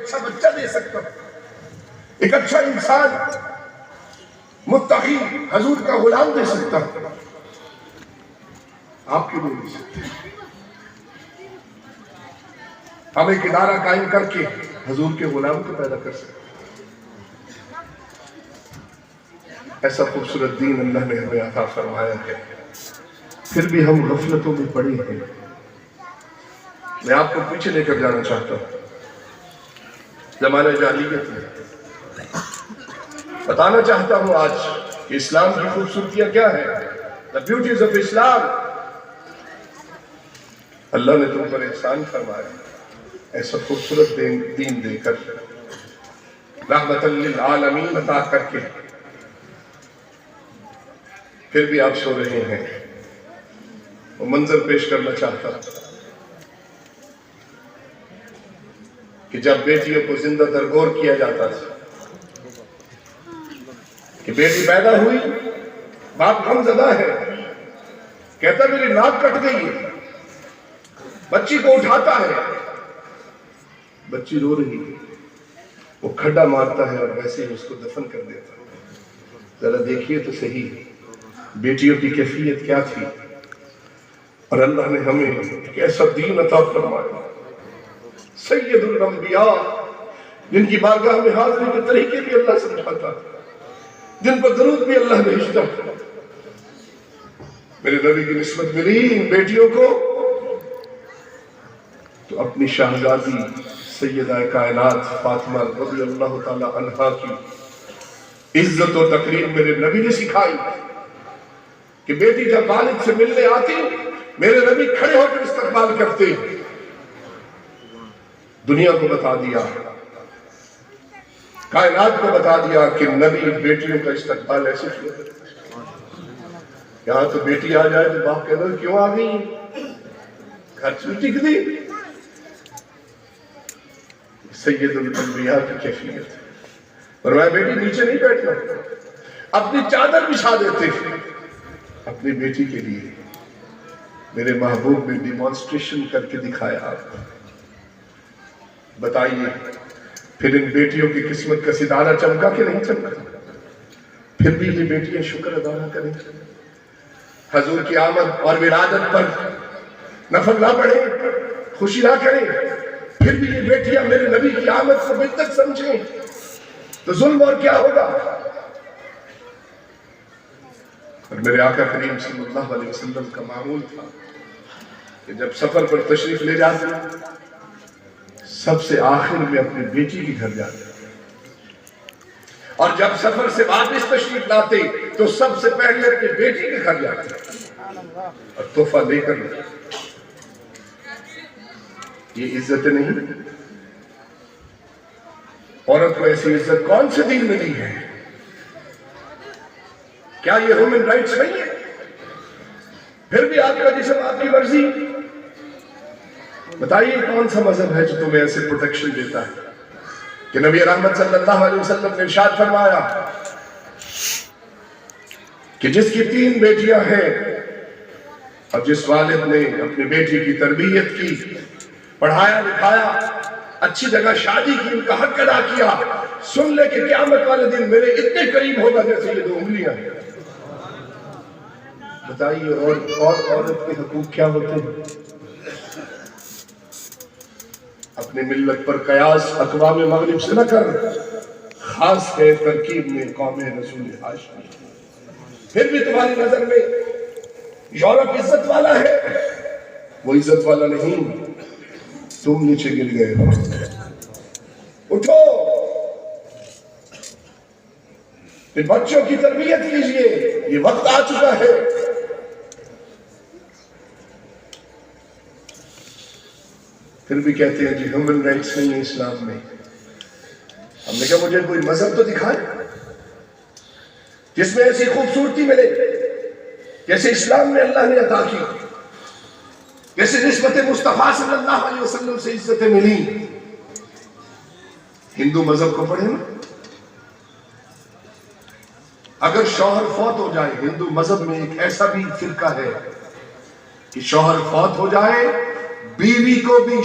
اچھا بچہ دے سکتا ہوں، ایک اچھا انسان متقی حضور کا غلام دے سکتا ہوں، آپ کیوں نہیں دے سکتے؟ ہم ایک ادارہ قائم کر کے حضور کے غلام کو پیدا کر سکتے ہیں۔ ایسا خوبصورت دین اللہ نے ہمیں عطا فرمایا ہے، پھر بھی ہم غفلتوں میں پڑے ہیں۔ میں آپ کو پیچھے لے کر جانا چاہتا ہوں، زمانہ جاہلیت میں بتانا چاہتا ہوں آج کہ اسلام کی خوبصورتیاں کیا ہے، the beauties of اسلام۔ اللہ نے تم پر احسان فرمایا ایسا خوبصورت دین دے کر، رحمت للعالمین عطا کر کے، پھر بھی آپ سو رہے ہیں۔ وہ منظر پیش کرنا چاہتا ہوں کہ جب بیٹیوں کو زندہ درگور کیا جاتا تھا کہ بیٹی پیدا ہوئی، باپ غم زدہ ہے، کہتا میری ناک کٹ گئی ہے، بچی کو اٹھاتا ہے، بچی رو رہی ہے، وہ کھڈا مارتا ہے اور ویسے ہی اس کو دفن کر دیتا ہے۔ ذرا دیکھیے تو صحیح بیٹیوں کی کیفیت کیا تھی، اور اللہ نے ہمیں ایک ایسا دین عطا فرمایا، سید الانبیاء، جن کی بارگاہ میں حاضری کے طریقے بھی اللہ سمجھاتا، جن پر درود بھی اللہ بھیجتا۔ میرے نبی کی نسبت ملی ان بیٹیوں کو تو اپنی شہزادی سیدہ کائنات فاطمہ رضی اللہ تعالی عنہا کی عزت و تقریم میرے نبی نے سکھائی کہ بیٹی جب والد سے ملنے آتی میرے نبی کھڑے ہو کر استقبال کرتے، دنیا کو بتا دیا، کائنات کو بتا دیا کہ نبی بیٹیوں کا استقبال ایسے کیا۔ یہاں تو بیٹی آ جائے تو باپ کہتا ہے کیوں آ گئی، گھر چھوٹی کی دی۔ سید الانبیاء کی کیفیت، فرمایا بیٹی نیچے نہیں بیٹھنا، اپنی چادر بچھا دیتے اپنی بیٹی کے لیے۔ میرے محبوب نے ڈیمانسٹریشن کر کے دکھایا آپ کو۔ بتائیے پھر ان بیٹیوں کی قسمت کا ستارہ چمکا کہ نہیں چمکا؟ پھر بھی یہ بیٹیاں شکر ادا نہ کریں، حضور کی آمد اور ولادت پر نفل نہ پڑھیں، خوشی نہ کریں، پھر بھی یہ بیٹیاں میرے نبی کی آمد کو بدعت سمجھیں تو ظلم اور کیا ہوگا۔ اور میرے آقا کریم صلی اللہ علیہ وسلم کا معمول تھا کہ جب سفر پر تشریف لے جاتے سب سے آخر میں اپنی بیٹی کے گھر جاتے، اور جب سفر سے واپس تشریف لاتے تو سب سے پہلے اپنی بیٹی کے گھر جاتے اور تحفہ لے کر لیتے۔ یہ عزت نہیں؟ عورت کو ایسی عزت کون سے دین میں دی ہے؟ کیا یہ ہیومن رائٹس نہیں ہے؟ پھر بھی آپ کا جسم آپ کی مرضی، بتائیے کون سا مذہب ہے جو تمہیں ایسے پروٹیکشن دیتا ہے؟ کہ نبی رحمت صلی اللہ علیہ وسلم نے ارشاد فرمایا کہ جس کی 3 بیٹیاں ہیں اور جس والد نے اپنی بیٹی کی تربیت کی، پڑھایا لکھایا، اچھی جگہ شادی کی، ان کا حق ادا کیا، سن لے کہ قیامت والے دن میرے اتنے قریب ہوگا جیسے یہ 2 انگلیاں ہیں۔ بتائیے اور عورت کے حقوق کیا ہوتے ہیں؟ اپنی ملت پر قیاس اقوام مغرب سے نہ کر، خاص ہے ترکیب میں قوم رسول ہاشمی۔ پھر بھی تمہاری نظر میں یورپ عزت والا ہے، وہ عزت والا نہیں، تم نیچے گر گئے ہو۔ اٹھو، پھر بچوں کی تربیت کیجئے، یہ وقت آ چکا ہے۔ پھر بھی کہتے ہیں جی ہیومن رائٹس نہیں ہے اسلام میں۔ ہم نے کہا مجھے کوئی مذہب تو دکھائے جس میں ایسی خوبصورتی ملے جیسے اسلام میں اللہ نے عطا کی، جیسے نسبت مصطفیٰ صلی اللہ علیہ وسلم سے عزتیں ملی۔ ہندو مذہب کو پڑھیں نا، اگر شوہر فوت ہو جائے، ہندو مذہب میں ایک ایسا بھی فرقہ ہے کہ شوہر فوت ہو جائے بیوی کو بھی